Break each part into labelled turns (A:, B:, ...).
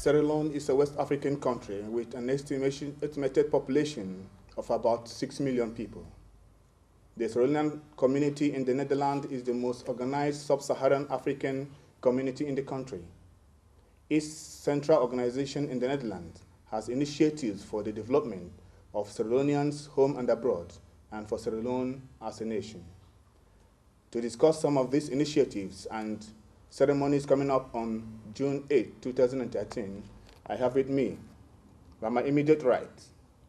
A: Sierra Leone is a West African country with an estimated population of about 6 million people. The Sierra Leonean community in the Netherlands is the most organized sub-Saharan African community in the country. Its central organization in the Netherlands has initiatives for the development of Sierra Leoneans home and abroad, and for Sierra Leone as a nation. To discuss some of these initiatives and ceremonies coming up on June 8, 2013, I have with me, by my immediate right,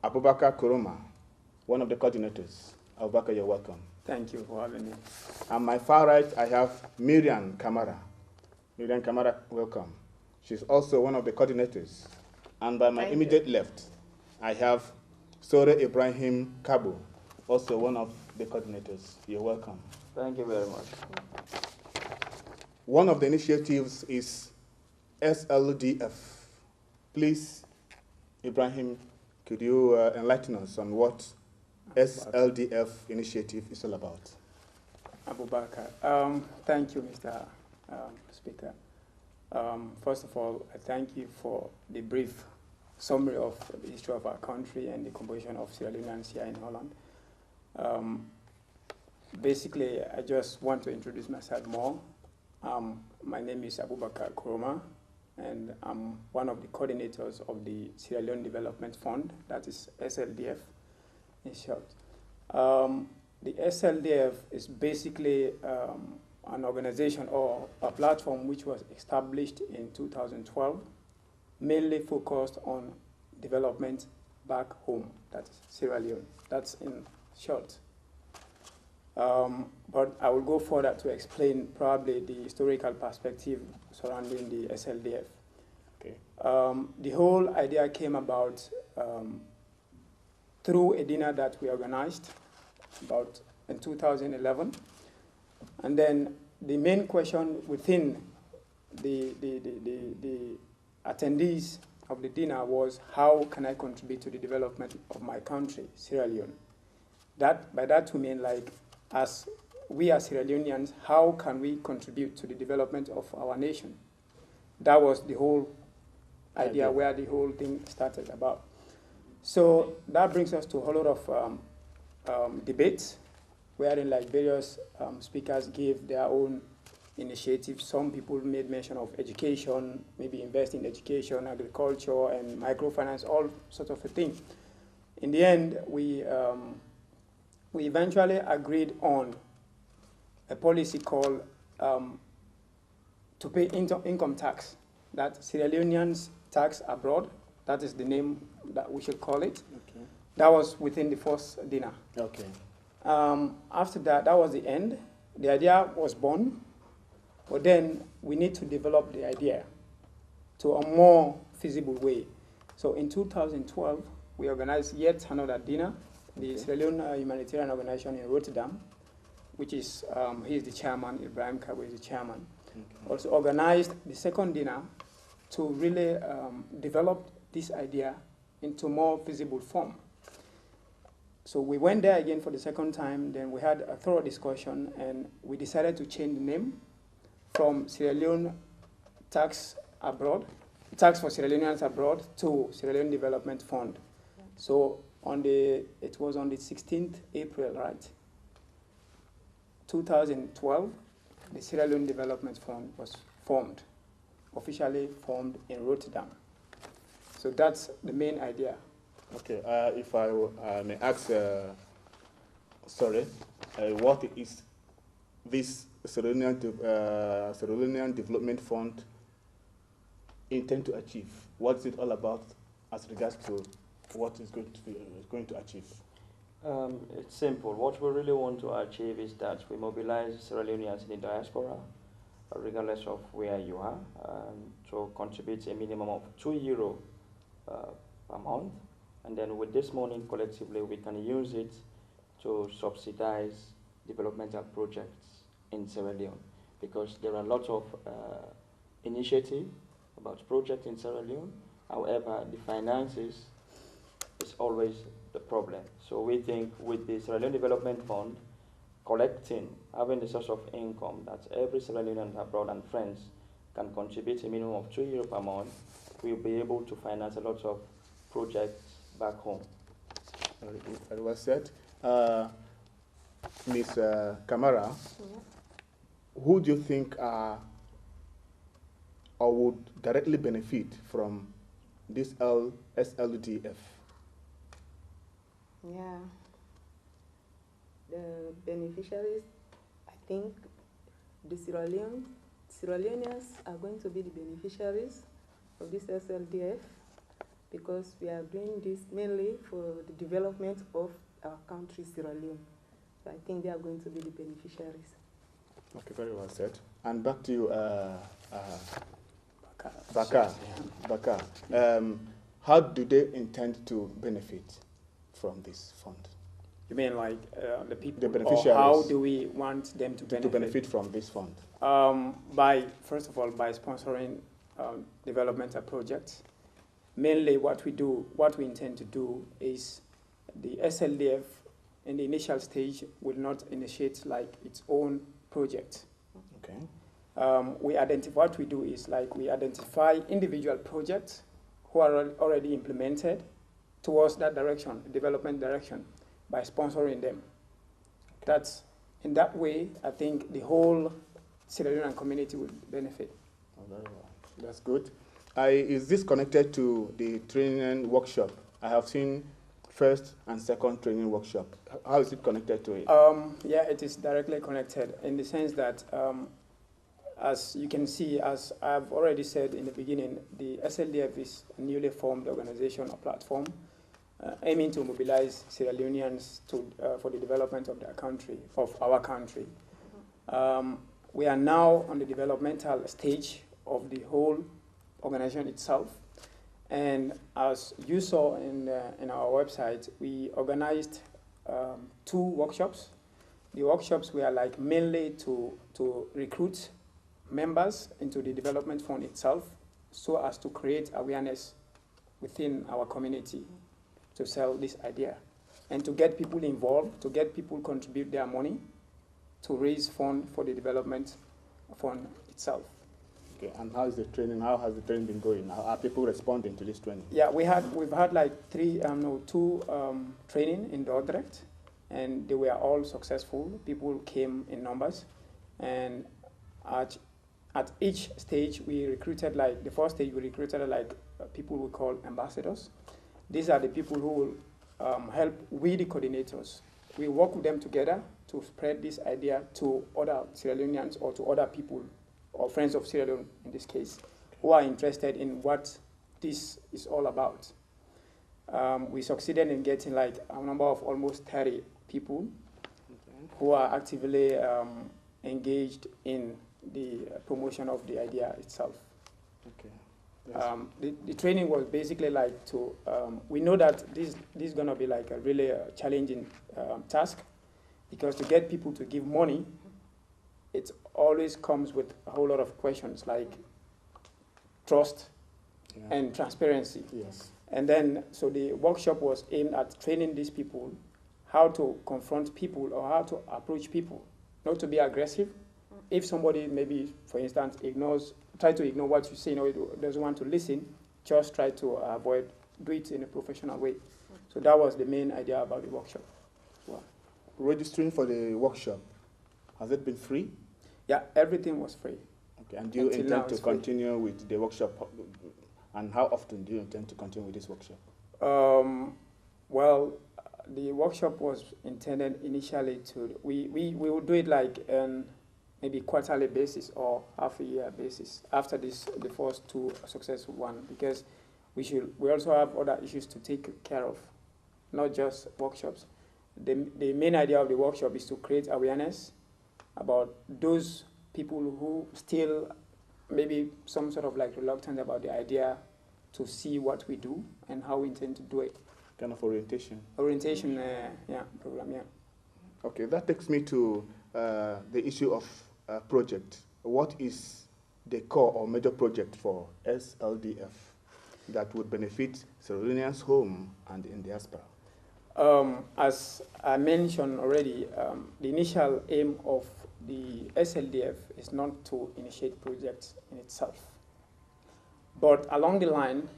A: Abubakar Kuroma, one of the coordinators. Abubakar, you're welcome.
B: Thank you for having me.
A: On my far right, I have Miriam Kamara. Miriam Kamara, welcome. She's also one of the coordinators. And by my immediate left, I have Sore Ibrahim Kabo, also one of the coordinators. You're welcome.
C: Thank you very much.
A: One of the initiatives is Sldf. Please, Ibrahim, could you enlighten us on what Sldf initiative is all about?
B: Abubakar. Thank you, Mr. Speaker. First of all, I thank you for the brief summary of the history of our country and the composition of Sierra Leoneans here in Holland. Basically, I just want to introduce myself more. My name is Abubakar Kuroma, and I'm one of the coordinators of the Sierra Leone Development Fund, that is Sldf in short. The Sldf is basically an organization or a platform which was established in 2012, mainly focused on development back home, that's Sierra Leone. That's in short. But I will go further to explain probably the historical perspective surrounding the Sldf.
A: Okay.
B: The whole idea came about through a dinner that we organized about in 2011. And then the main question within the attendees of the dinner was, how can I contribute to the development of my country, Sierra Leone? By that we mean, like, as we as Sierra Leoneans, how can we contribute to the development of our nation? That was the whole idea where the whole thing started about. So that brings us to a whole lot of debates, wherein like various speakers gave their own initiatives. Some people made mention of education, maybe invest in education, agriculture, and microfinance, all sorts of a thing. In the end, we eventually agreed on a policy called to pay income tax, that Sierra Leoneans tax abroad. That is the name that we should call it.
A: Okay.
B: That was within the first dinner.
A: Okay.
B: After that, that was the end. The idea was born, but then we need to develop the idea to a more feasible way. So in 2012, we organized yet another dinner. The Sierra Leone Humanitarian Organization in Rotterdam, which is, he is the chairman, Ibrahim Kabo is the chairman, also organized the second dinner to really develop this idea into more feasible form. So we went there again for the second time, then we had a thorough discussion, and we decided to change the name from Sierra Leone Tax Abroad, Tax for Sierra Leoneans Abroad, to Sierra Leone Development Fund. So it was on the 16th April, right? 2012, the Sierra Leone Development Fund was formed, officially formed in Rotterdam. So that's the main idea.
A: Okay, if I may ask, what is this Sierra Leonean Development Fund intend to achieve? What is it all about as regards to what is going to achieve?
C: It's simple. What we really want to achieve is that we mobilize Sierra Leoneans in the diaspora, regardless of where you are, to contribute a minimum of €2 per month. And then with this money, collectively, we can use it to subsidize developmental projects in Sierra Leone, because there are a lot of initiatives about projects in Sierra Leone. However, the finances is always the problem. So we think with the Sierra Leone Development Fund, having the source of income that every Sierra Leonean abroad and friends can contribute a minimum of €2 per month, we'll be able to finance a lot of projects back home.
A: Very well said. Ms. Kamara, who do you think are or would directly benefit from this SLDF?
D: Yeah, the beneficiaries, I think the Sierra Leoneans are going to be the beneficiaries of this SLDF because we are doing this mainly for the development of our country, Sierra Leone. So I think they are going to be the beneficiaries.
A: Okay, very well said. And back to you, Bakar. How do they intend to benefit from this fund?
B: You mean like the people,
A: the beneficiaries?
B: or how do we want them to benefit?
A: To benefit from this fund?
B: First of all, by sponsoring developmental projects. Mainly what we intend to do is the SLDF in the initial stage will not initiate like its own project.
A: Okay.
B: What we do is like we identify individual projects who are already implemented towards that direction, development direction, by sponsoring them. Okay. That's, in that way, I think the whole Sierra Leonean community will benefit.
A: Oh, very well. That's good. Is this connected to the training workshop? I have seen first and second training workshop. How is it connected to it?
B: Yeah, it is directly connected in the sense that, as you can see, as I've already said in the beginning, the SLDF is a newly formed organization or platform aiming to mobilize Sierra Leoneans for the development of their country, of our country. We are now on the developmental stage of the whole organization itself. And as you saw in our website, we organized 2 workshops. The workshops were like mainly to recruit members into the development fund itself so as to create awareness within our community to sell this idea and to get people involved, to get people contribute their money to raise fund for the development fund itself.
A: Okay, and how is the training? How has the training been going? How are people responding to this training?
B: Yeah, we've had like 2 training in Dordrecht, and they were all successful. People came in numbers, and at each stage we recruited like the first stage we recruited like people we call ambassadors. These are the people who will help with the coordinators. We work with them together to spread this idea to other Sierra Leoneans or to other people, or friends of Sierra Leone in this case, who are interested in what this is all about. We succeeded in getting like a number of almost 30 people who are actively engaged in the promotion of the idea itself.
A: Okay. Yes.
B: The training was basically like to, we know that this is going to be like a really challenging task, because to get people to give money, it always comes with a whole lot of questions like trust and transparency.
A: Yes.
B: And then, so the workshop was aimed at training these people how to confront people or how to approach people, not to be aggressive. If somebody maybe, for instance, try to ignore what you say, doesn't want to listen, just try to do it in a professional way. So that was the main idea about the workshop. Wow.
A: Registering for the workshop, has it been free?
B: Yeah, everything was free.
A: Okay, and do you intend to continue with the workshop? And how often do you intend to continue with this workshop?
B: Well, the workshop was intended initially to, we would do it like maybe quarterly basis or half a year basis after the first 2 successful ones, because we also have other issues to take care of, not just workshops. The main idea of the workshop is to create awareness about those people who still maybe some sort of like reluctant about the idea to see what we do and how we intend to do it.
A: Kind of orientation.
B: Orientation, program, yeah.
A: Okay, that takes me to the issue of project. What is the core or major project for SLDF that would benefit Sierra Leoneans home and in diaspora?
B: As I mentioned already, the initial aim of the SLDF is not to initiate projects in itself, But along the line,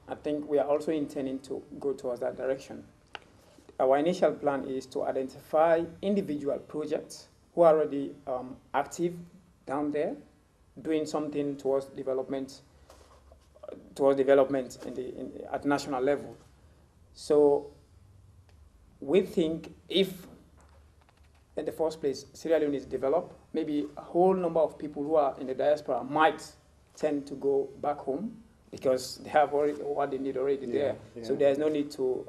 B: I think we are also intending to go towards that direction. Our initial plan is to identify individual projects who are already active down there, doing something towards development at national level. So we think if, in the first place, Sierra Leone is developed, maybe a whole number of people who are in the diaspora might tend to go back home because they have already what they need already there. Yeah. So there's no need to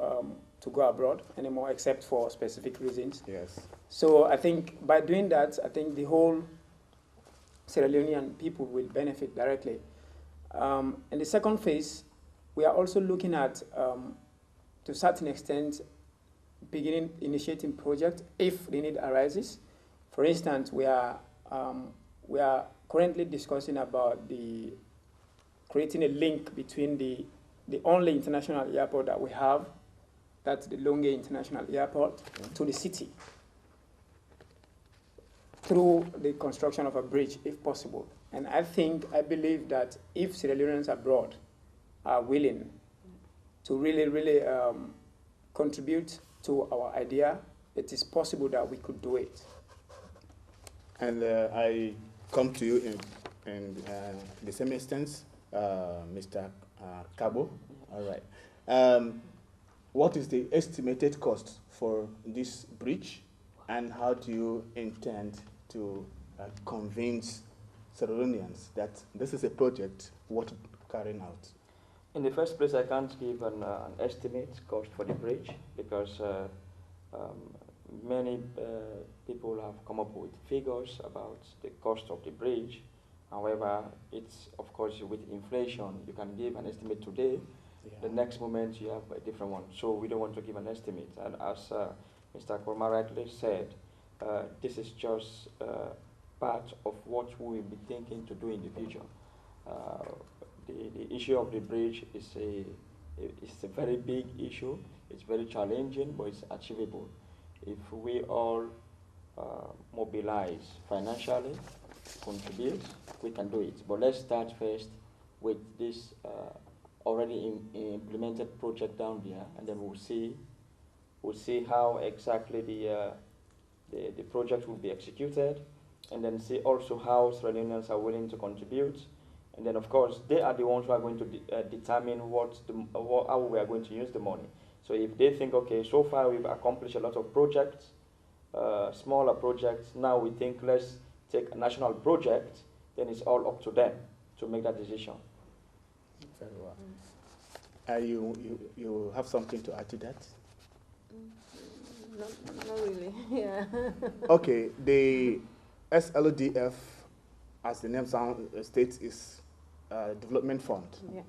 B: go abroad anymore, except for specific reasons.
A: Yes.
B: So I think by doing that, I think the whole Sierra Leonean people will benefit directly. In the second phase, we are also looking at, to a certain extent, initiating projects if the need arises. For instance, we are currently discussing about creating a link between the only international airport that we have, that's the Longe International Airport, to the city, through the construction of a bridge, if possible. And I believe that if Sierra Leoneans abroad are willing to really contribute to our idea, it is possible that we could do it.
A: And I come to you in the same instance, Mr. Cabo. All right. What is the estimated cost for this bridge, and how do you intend to convince Sierra Leoneans that this is a project worth carrying out?
C: In the first place, I can't give an estimate cost for the bridge because many people have come up with figures about the cost of the bridge. However, it's, of course, with inflation, you can give an estimate today. Yeah. The next moment, you have a different one. So we don't want to give an estimate. And as Mr. Korma rightly said, this is just part of what we will be thinking to do in the future. The issue of the bridge is a very big issue. It's very challenging, but it's achievable. If we all mobilize financially, contribute, we can do it. But let's start first with this already implemented project down there, and then we'll see how exactly the project will be executed, and then see also how Sierra Leoneans are willing to contribute. And then, of course, they are the ones who are going to determine how we are going to use the money. So if they think, okay, so far we've accomplished a lot of projects, smaller projects, now we think let's take a national project, then it's all up to them to make that decision.
A: Very well. You have something to add to that?
D: Not really, yeah.
A: Okay, the Sldf, as the name states, is a development fund.
D: Yeah.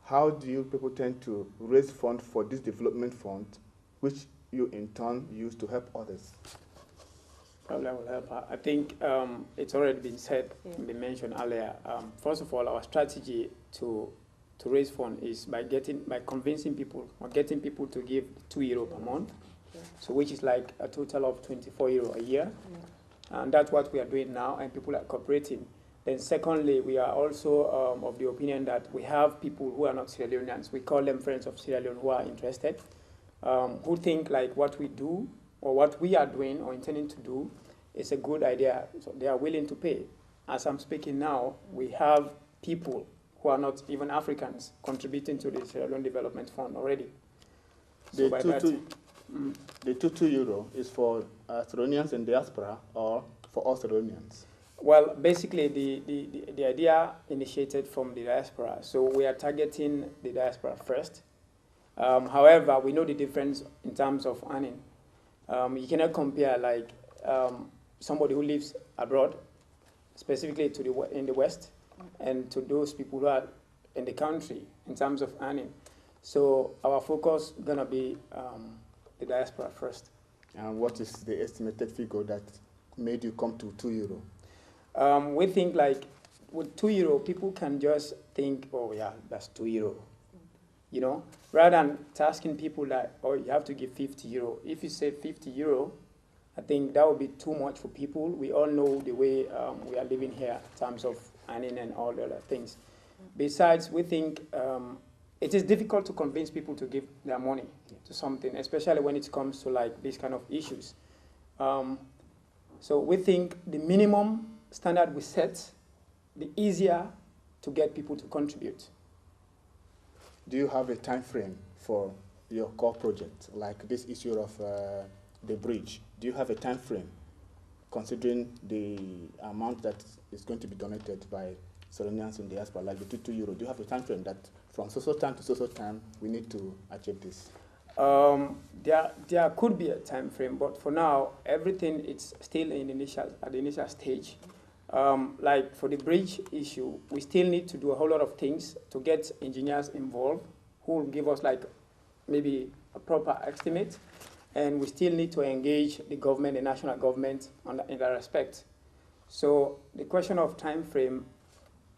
A: How do you people tend to raise funds for this development fund, which you in turn use to help others?
B: Probably I will help. I think it's already been said, been mentioned earlier. First of all, our strategy to raise funds is by convincing people or getting people to give €2 per month, so which is like a total of €24 a year. And that's what we are doing now, and people are cooperating. Then secondly, we are also of the opinion that we have people who are not Sierra Leoneans, we call them friends of Sierra Leone, who are interested, who think like what we do or what we are doing or intending to do is a good idea, so they are willing to pay. As I'm speaking now, we have people who are not even Africans contributing to the Sierra Leone Development Fund already.
A: So the €2 is for Sierra Leoneans in diaspora or for all Sierra Leoneans?
B: Well, basically, the idea initiated from the diaspora. So we are targeting the diaspora first. However, we know the difference in terms of earning. You cannot compare like somebody who lives abroad, specifically in the West, and to those people who are in the country in terms of earning. So our focus is going to be the diaspora first.
A: And what is the estimated figure that made you come to €2?
B: We think like with €2, people can just think, oh yeah, that's €2. You know, rather than asking people that, oh, you have to give €50. If you say €50, I think that would be too much for people. We all know the way we are living here in terms of earning and all the other things. Besides, we think it is difficult to convince people to give their money to something, especially when it comes to like these kind of issues. So we think the minimum standard we set, the easier to get people to contribute.
A: Do you have a time frame for your core project, like this issue of the bridge? Do you have a time frame, considering the amount that is going to be donated by Sierra Leoneans in diaspora, like the €2? Do you have a time frame that from so time to so time we need to achieve this?
B: There could be a time frame, but for now, everything is still at the initial stage. Like for the bridge issue, we still need to do a whole lot of things to get engineers involved who will give us like maybe a proper estimate, and we still need to engage the government, the national government in that respect. So the question of time frame,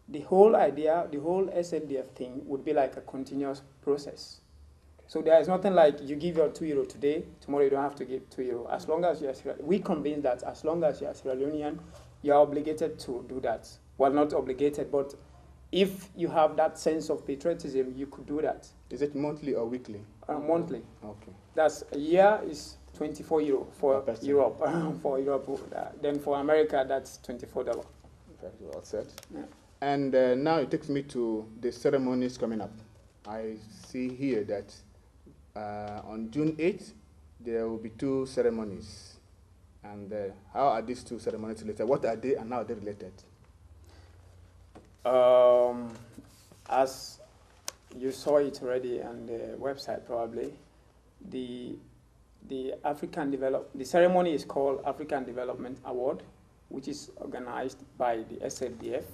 B: the whole idea, the whole Sldf thing would be like a continuous process. So there is nothing like you give your €2 today, tomorrow you don't have to give €2. As long as you are we convince that as long as you are Sierra Leonean, you are obligated to do that. Well, not obligated, but if you have that sense of patriotism, you could do that.
A: Is it monthly or weekly?
B: Monthly.
A: Okay.
B: That's a year is €24 for Europe. For Europe, then for America, that's $24.
A: Very well said.
B: Yeah.
A: And now it takes me to the ceremonies coming up. I see here that on June 8th, there will be 2 ceremonies. And how are these 2 ceremonies related? What are they and how are they related?
B: As you saw it already on the website, probably, the ceremony is called African Development Award, which is organized by the Sldf.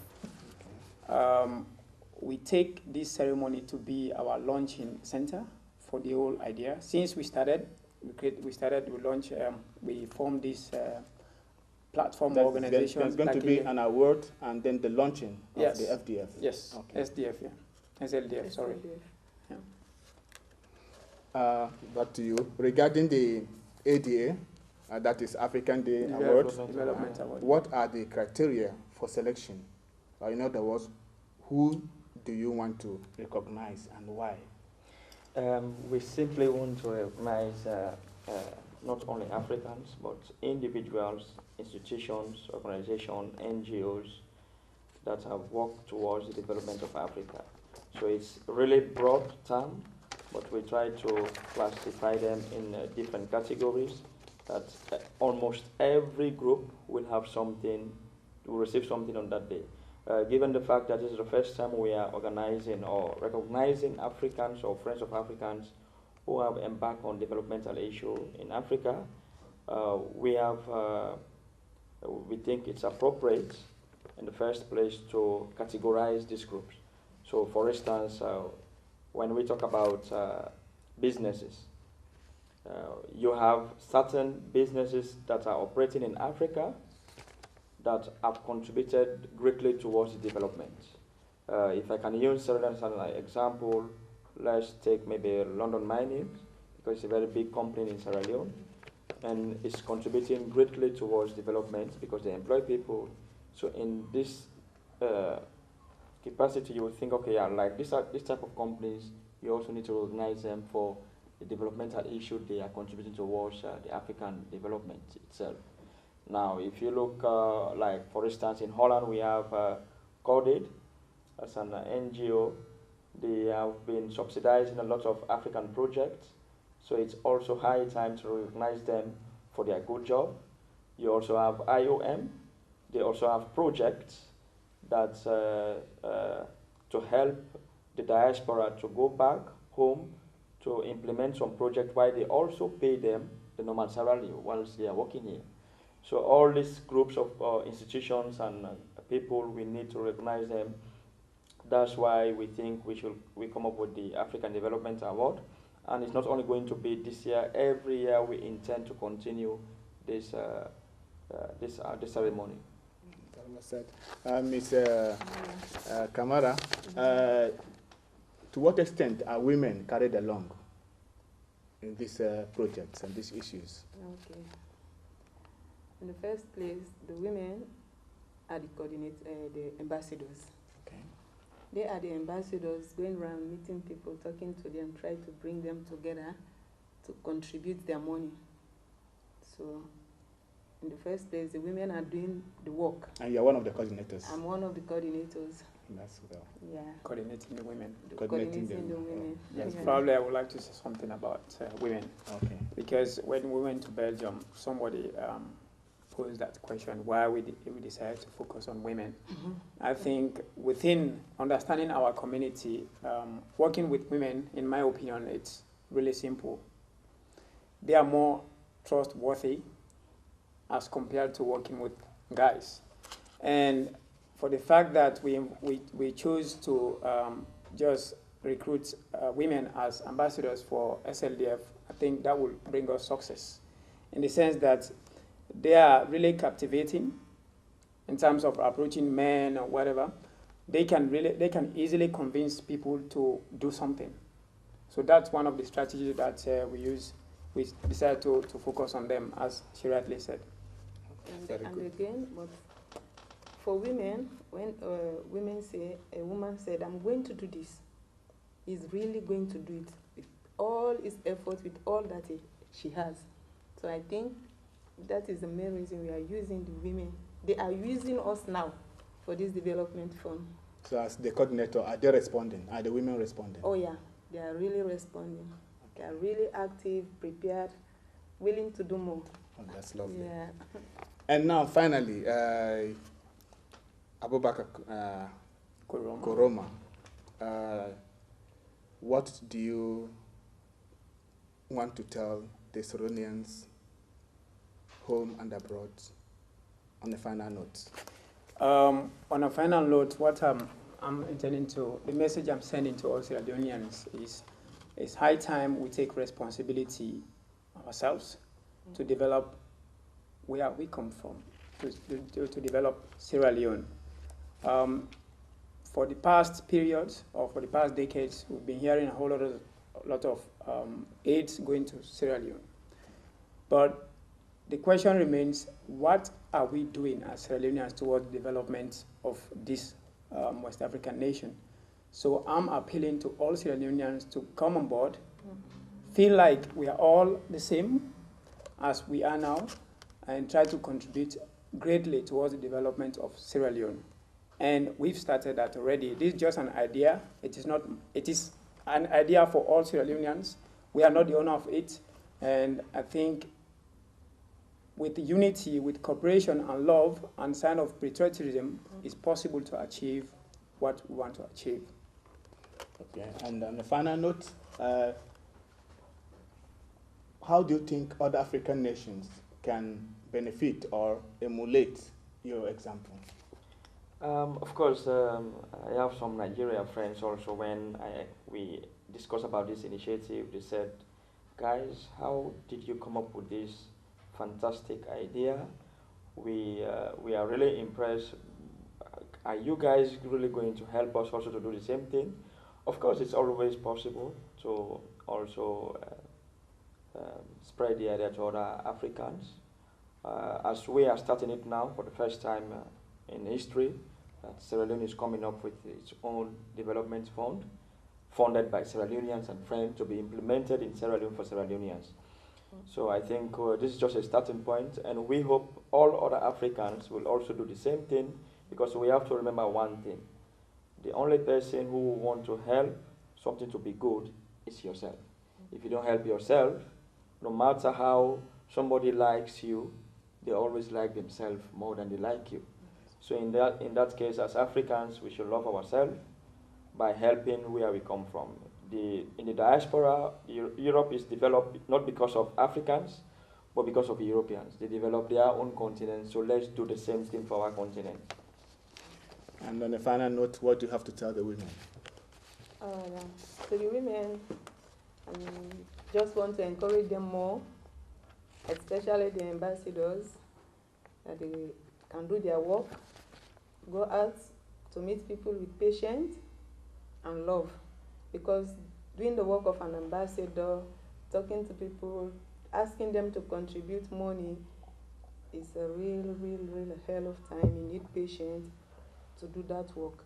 B: We take this ceremony to be our launching center for the whole idea. Since we started, we formed this platform organization.
A: There's going to be an award and then the launching of the FDF.
B: Yes, okay. SDF, yeah. Sldf, sorry.
A: Yeah. Back to you. Regarding the ADA, that is African Day Award,
B: Development Award.
A: What are the criteria for selection? In other words, who do you want to recognize and why?
C: We simply want to recognize not only Africans, but individuals, institutions, organizations, NGOs that have worked towards the development of Africa. So it's really broad term, but we try to classify them in different categories that almost every group will have something, will receive something on that day. Given the fact that this is the first time we are organizing or recognizing Africans or friends of Africans who have embarked on developmental issue in Africa, we think it's appropriate in the first place to categorize these groups. So for instance, when we talk about businesses, you have certain businesses that are operating in Africa that have contributed greatly towards the development. If I can use Sierra Leone as an example, let's take maybe London Mining, because it's a very big company in Sierra Leone, and it's contributing greatly towards development because they employ people. So in this capacity, you would think, okay, yeah, like this type of companies, you also need to recognize them for the developmental issue they are contributing towards the African development itself. Now, if you look, like for instance, in Holland, we have Coded as an NGO. They have been subsidizing a lot of African projects, so it's also high time to recognize them for their good job. You also have IOM. They also have projects that to help the diaspora to go back home to implement some project while they also pay them the normal salary whilst they are working here. So all these groups of institutions and people, we need to recognize them. That's why we think we come up with the African Development Award. And it's not only going to be this year, every year we intend to continue this ceremony.
A: Ms. Kamara, to what extent are women carried along in these projects and these issues?
D: Okay. In the first place, the women are the ambassadors.
A: Okay.
D: They are the ambassadors going around meeting people, talking to them, try to bring them together to contribute their money. So in the first place, the women are doing the work.
A: And you're one of the coordinators.
D: I'm one of the coordinators.
A: That's well.
D: Yeah.
B: Coordinating the women.
A: Coordinating
D: the women.
B: Yes,
D: Yeah.
B: probably I would like to say something about women.
A: Okay.
B: Because when we went to Belgium, somebody posed that question, why we decided to focus on women. I think within understanding our community, working with women, in my opinion, it's really simple. They are more trustworthy as compared to working with guys. And for the fact that we choose to just recruit women as ambassadors for SLDF, I think that will bring us success in the sense that they are really captivating in terms of approaching men or whatever. They can easily convince people to do something. So that's one of the strategies that we use. We decided to focus on them, as she rightly said.
D: And again, but for women, when a woman said, I'm going to do this, he's really going to do it with all his effort, with all that she has. So I think that is the main reason we are using the women. They are using us now for this development fund.
A: So as the coordinator, are they responding? Are the women responding?
D: Oh yeah, they are really responding. They are really active, prepared, willing to do more.
A: Oh, that's lovely.
D: Yeah.
A: And now, finally, Abubakar Koroma, what do you want to tell the Sierra-Leoneans, home and abroad, on the final note?
B: On a final note, what I'm intending to, the message I'm sending to all Sierra Leoneans is it's high time we take responsibility ourselves to develop where we come from, to develop Sierra Leone. For the past periods, or for the past decades, we've been hearing a whole lot of aids going to Sierra Leone. But the question remains, what are we doing as Sierra Leoneans towards the development of this West African nation? So I'm appealing to all Sierra Leoneans to come on board, feel like we are all the same as we are now, and try to contribute greatly towards the development of Sierra Leone. And we've started that already. This is just an idea. It is an idea for all Sierra Leoneans. We are not the owner of it. And I think with unity, with cooperation and love and sign of patriotism, it's possible to achieve what we want to achieve.
A: Okay, and on the final note, how do you think other African nations can benefit or emulate your example?
C: Of course, I have some Nigerian friends also. When we discussed about this initiative, they said, guys, how did you come up with this fantastic idea? We are really impressed. Are you guys really going to help us also to do the same thing? Of course, it's always possible to also spread the idea to other Africans. As we are starting it now for the first time in history, Sierra Leone is coming up with its own development fund, funded by Sierra Leoneans and friends, to be implemented in Sierra Leone for Sierra Leoneans. So I think this is just a starting point, and we hope all other Africans will also do the same thing, because we have to remember one thing. The only person who will want to help something to be good is yourself. If you don't help yourself, no matter how somebody likes you, they always like themselves more than they like you. So in that case, as Africans, we should love ourselves by helping where we come from. In the diaspora, Europe is developed not because of Africans, but because of Europeans. They developed their own continent, so let's do the same thing for our continent.
A: And on the final note, what do you have to tell the women?
D: To the women, just want to encourage them more, especially the ambassadors, that they can do their work, go out to meet people with patience and love. Because doing the work of an ambassador, talking to people, asking them to contribute money is a real hell of time. You need patience to do that work.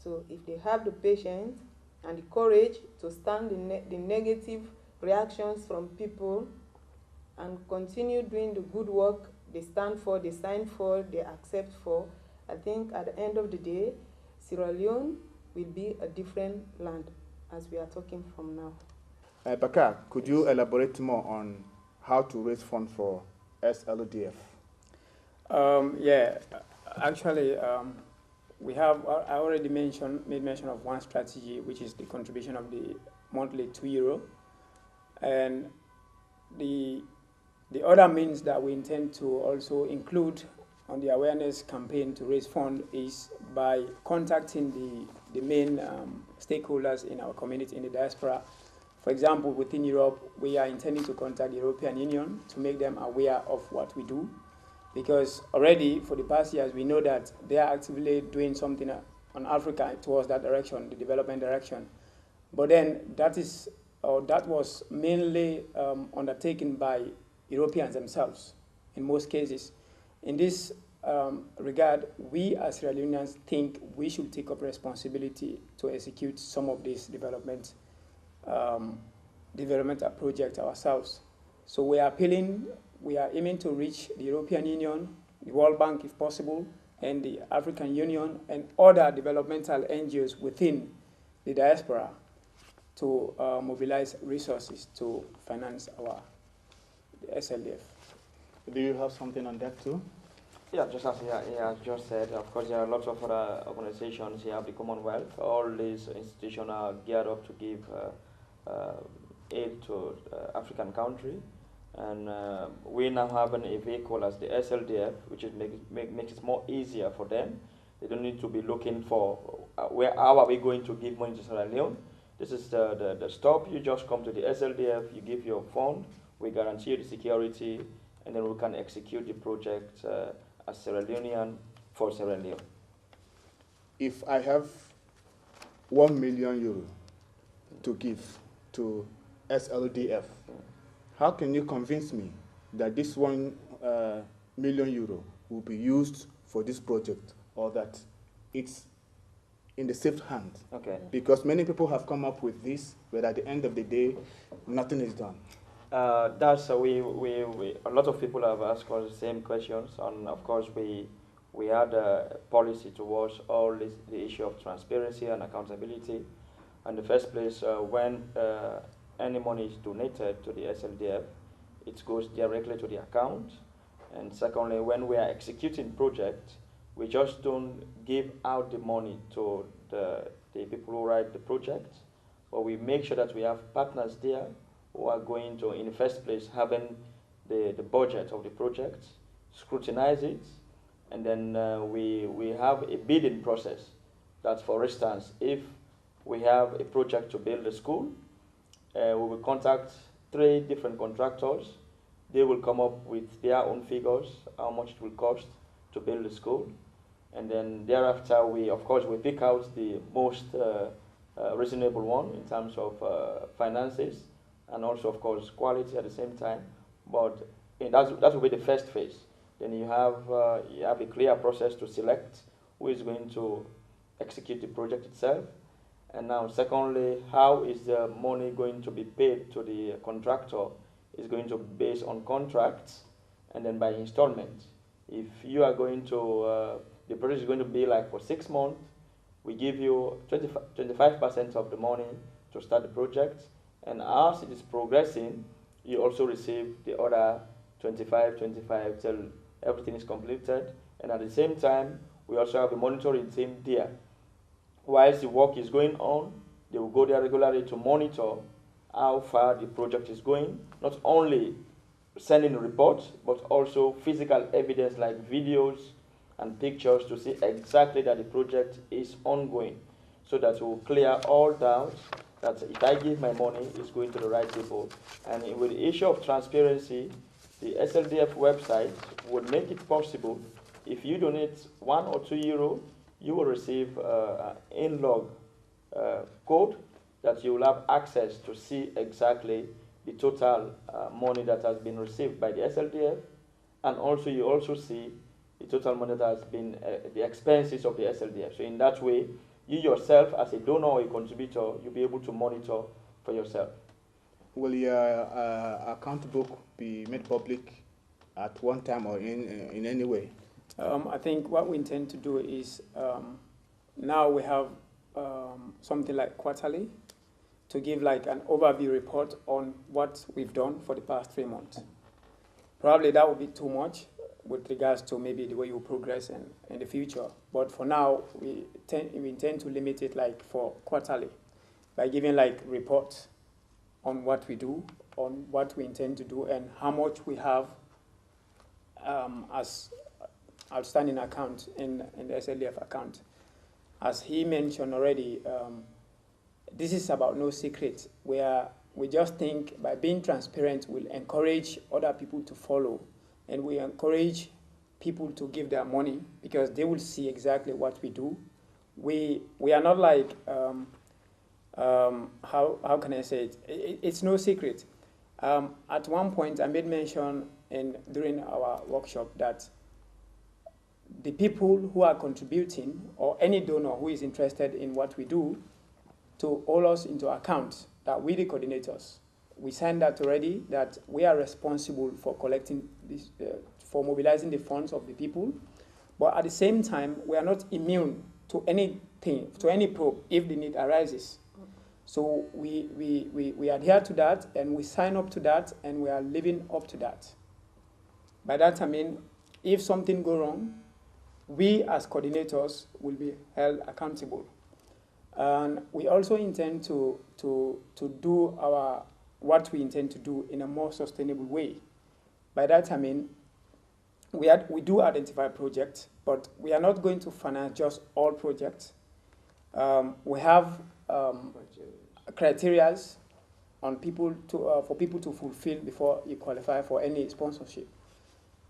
D: So if they have the patience and the courage to stand the negative reactions from people and continue doing the good work they stand for, they sign for, they accept for, I think at the end of the day, Sierra Leone will be a different land as we are talking from now.
A: Bakar, could you elaborate more on how to raise funds for SLDF?
B: Yeah, actually, we have, I already made mention of one strategy, which is the contribution of the monthly €2. And the other means that we intend to also include on the awareness campaign to raise funds is by contacting the main stakeholders in our community in the diaspora. For example, within Europe, we are intending to contact the European Union to make them aware of what we do. Because already for the past years, we know that they are actively doing something on Africa towards that direction, the development direction. But then that was mainly undertaken by Europeans themselves in most cases. In this regard, we as Sierra Leoneans think we should take up responsibility to execute some of these developmental projects ourselves. So we are aiming to reach the European Union, the World Bank if possible, and the African Union and other developmental NGOs within the diaspora to mobilize resources to finance our SLDF.
A: Do you have something on that too?
C: Yeah, just as he has just said, of course, there are lots of other organizations. You have the Commonwealth. All these institutions are geared up to give aid to African countries. And we now have a vehicle as the SLDF, which is makes it more easier for them. They don't need to be looking for how are we going to give money to Sierra Leone. This is the stop. You just come to the SLDF, you give your fund, we guarantee the security, and then we can execute the project as Sierra Leonean for Sierra Leone.
A: If I have €1 million to give to SLDF, how can you convince me that this €1 million will be used for this project, or that it's in the safe hand?
C: Okay.
A: Because many people have come up with this, but at the end of the day, nothing is done.
C: That's a lot of people have asked us the same questions, and of course we had a policy towards all this, the issue of transparency and accountability. In the first place, when any money is donated to the SLDF, it goes directly to the account. And secondly, when we are executing projects, we just don't give out the money to the people who write the project, but we make sure that we have partners there who are going to, in the first place, having the budget of the project, scrutinize it, and then we have a bidding process. That, for instance, if we have a project to build a school, we will contact 3 different contractors. They will come up with their own figures, how much it will cost to build a school. And then thereafter, we pick out the most reasonable one in terms of finances, and also, of course, quality at the same time. But that will be the first phase. Then you have a clear process to select who is going to execute the project itself. And now, secondly, how is the money going to be paid to the contractor? Is going to be based on contracts and then by installment. If you are going to, the project is going to be like for 6 months, we give you 25% of the money to start the project. And as it is progressing, you also receive the other 25 till everything is completed. And at the same time, we also have a monitoring team there. Whilst the work is going on, they will go there regularly to monitor how far the project is going, not only sending reports, but also physical evidence like videos and pictures to see exactly that the project is ongoing, so that it will clear all doubts that if I give my money, it's going to the right people. And with the issue of transparency, the SLDF website would make it possible, if you donate €1 or €2, you will receive an in-log code that you will have access to see exactly the total money that has been received by the SLDF, and also you also see the total money that has been the expenses of the SLDF. So in that way, you yourself as a donor or a contributor, you'll be able to monitor for yourself.
A: Will your account book be made public at one time or in any way?
B: I think what we intend to do is now we have something like quarterly to give like an overview report on what we've done for the past 3 months. Probably that would be too much with regards to maybe the way you progress in the future. But for now, we intend to limit it like for quarterly by giving like reports on what we do, on what we intend to do, and how much we have as outstanding account in the Sldf account. As he mentioned already, this is about no secret, where we just think by being transparent will encourage other people to follow, and we encourage people to give their money because they will see exactly what we do. We are not like, how can I say it? It's no secret. At one point, I made mention during our workshop that the people who are contributing or any donor who is interested in what we do to hold us into account that we, the coordinators, we signed that already, that we are responsible for collecting this, for mobilizing the funds of the people. But at the same time, we are not immune to anything, to any probe if the need arises. So we adhere to that and we sign up to that and we are living up to that. By that I mean, if something goes wrong, we as coordinators will be held accountable. And we also intend to do what we intend to do in a more sustainable way. By that I mean, we do identify projects, but we are not going to finance just all projects. We have criteria on people for people to fulfill before you qualify for any sponsorship.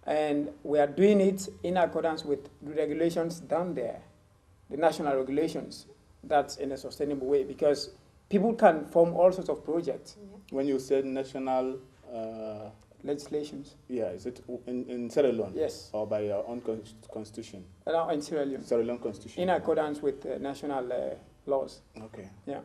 B: And we are doing it in accordance with the regulations down there, the national regulations. That's in a sustainable way because people can form all sorts of projects.
A: When you said national
B: legislations.
A: Yeah, is it in Sierra Leone?
B: Yes.
A: Or by your own constitution?
B: No, in Sierra Leone.
A: Sierra Leone constitution.
B: In accordance with national laws.
A: Okay.
B: Yeah.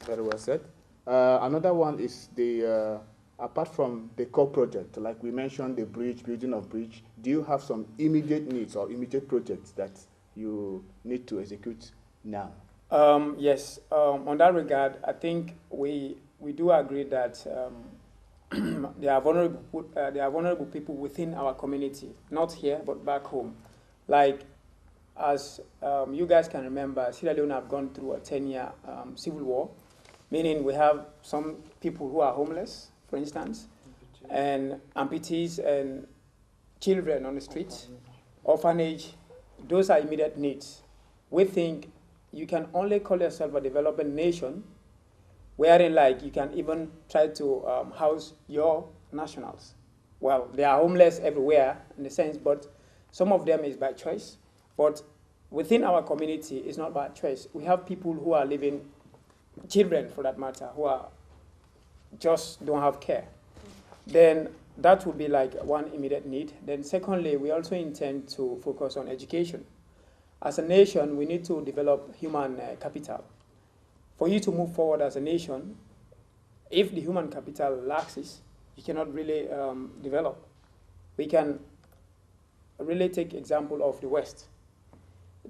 A: Very well said. Another one is the, apart from the core project, like we mentioned, the bridge, building of bridge, do you have some immediate needs or immediate projects that you need to execute now?
B: Yes. On that regard, I think we do agree that there are vulnerable people within our community, not here, but back home. Like, as you guys can remember, Sierra Leone have gone through a 10-year civil war, meaning we have some people who are homeless, for instance, and amputees and children on the streets, orphanage. Those are immediate needs. We think you can only call yourself a developing nation wherein like you can even try to house your nationals. Well, they are homeless everywhere in a sense, but some of them is by choice. But within our community, it's not by choice. We have people who are living, children for that matter, who are just don't have care. Then that would be like one immediate need. Then secondly, we also intend to focus on education. As a nation, we need to develop human capital. For you to move forward as a nation, if the human capital lacks, you cannot really develop. We can really take example of the West.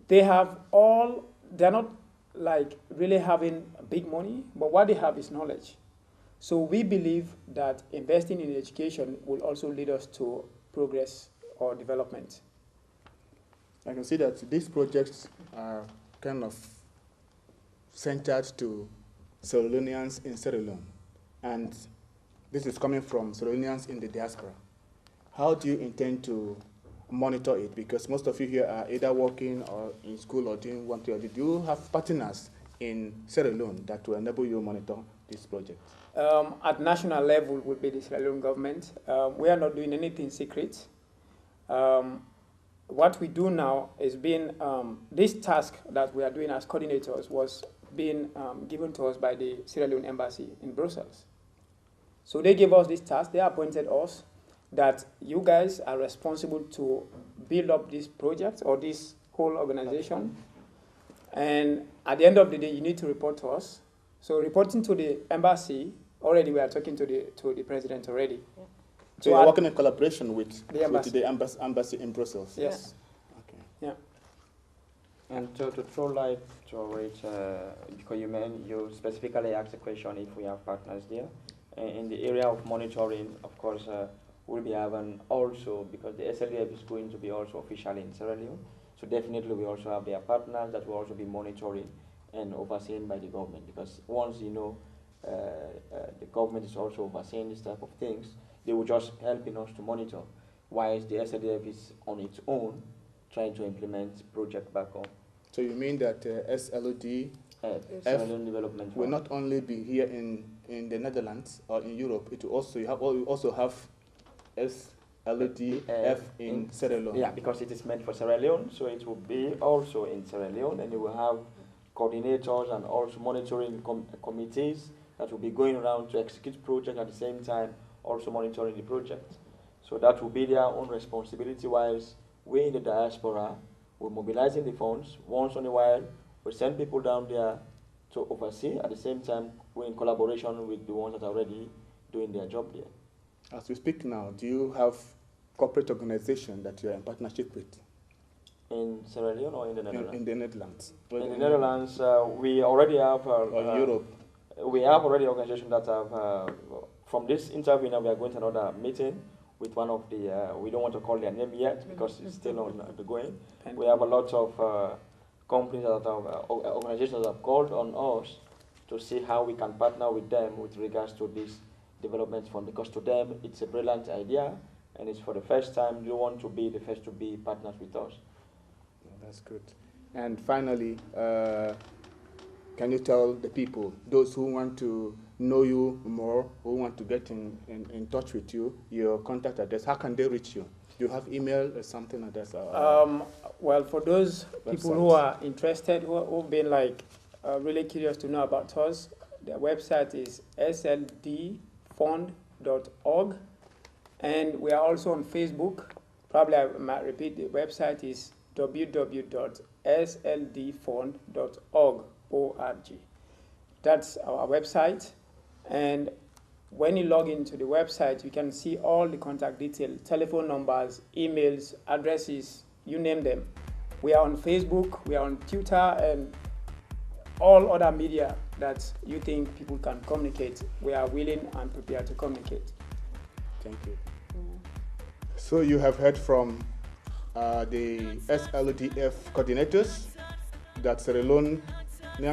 B: They're not like really having big money, but what they have is knowledge. So we believe that investing in education will also lead us to progress or development.
A: I can see that these projects are kind of centered to Sierra Leoneans in Sierra Leone, and this is coming from Sierra Leoneans in the diaspora. How do you intend to monitor it? Because most of you here are either working or in school or doing one thing or the other. Do you have partners in Sierra Leone that will enable you to monitor this project?
B: At national level would be the Sierra Leone government. We are not doing anything secret. What we do now is this task that we are doing as coordinators was being given to us by the Sierra Leone Embassy in Brussels. So they gave us this task, they appointed us, that you guys are responsible to build up this project or this whole organization. And at the end of the day, you need to report to us. So reporting to the embassy, already we are talking to the president already.
D: Yeah.
A: So you're working in collaboration with
B: the embassy,
A: embassy in Brussels?
B: Yes.
A: Okay.
B: Yeah.
C: And to throw light to it, because you specifically asked the question if we have partners there. In the area of monitoring, of course, we'll be having also, because the SLDF is going to be also officially in Sierra Leone, so definitely we also have their partners that will also be monitoring and overseen by the government, because once you know the government is also overseeing this type of things, they will just helping us to monitor, whilst the SLDF is on its own trying to implement project back home.
A: So you mean that SLD
C: Sierra Leone Development
A: will
C: Fund
A: not only be here in the Netherlands or in Europe, it will also you also have SLDF in Sierra Leone?
C: Yeah, because it is meant for Sierra Leone, so it will be also in Sierra Leone, and you will have coordinators and also monitoring committees that will be going around to execute project at the same time, also monitoring the project. So that will be their own responsibility, whilst we in the diaspora, we're mobilizing the funds. Once in a while, we send people down there to oversee. At the same time, we're in collaboration with the ones that are already doing their job there.
A: As we speak now, do you have corporate organization that you are in partnership with?
C: In Sierra Leone or in the Netherlands?
A: In the Netherlands.
C: In the Netherlands, we already have...
A: or Europe?
C: We have already organizations that have... from this interview now, we are going to another meeting with one of the... we don't want to call their name yet because it's still on the going. We have a lot of companies that have... organizations that have called on us to see how we can partner with them with regards to this development fund, because to them it's a brilliant idea, and it's for the first time they want to be the first to be partners with us.
A: That's good. And finally, can you tell the people, those who want to know you more, who want to get in touch with you, your contact address, how can they reach you? Do you have email or something like that?
B: Well, for those people who are interested, who've been like really curious to know about us, their website is sldfund.org, and we are also on Facebook. Probably I might repeat, the website is www.sldfund.org. That's our website, and when you log into the website, you can see all the contact details, telephone numbers, emails, addresses, you name them. We are on Facebook, we are on Twitter, and all other media that you think people can communicate. We are willing and prepared to communicate.
A: Thank you. So you have heard from the SLDF coordinators that Sierra Leone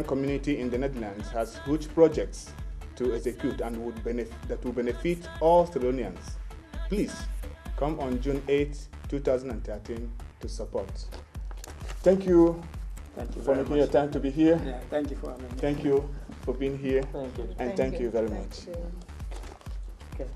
A: community in the Netherlands has huge projects to execute and that will benefit all Sierra Leoneans. Please come on June 8, 2013 to support. Thank you.
B: Thank you
A: for making your time to be here.
B: Yeah, thank you for having me.
A: Thank you for being here.
C: Thank you.
A: And thank you very much.
D: Okay.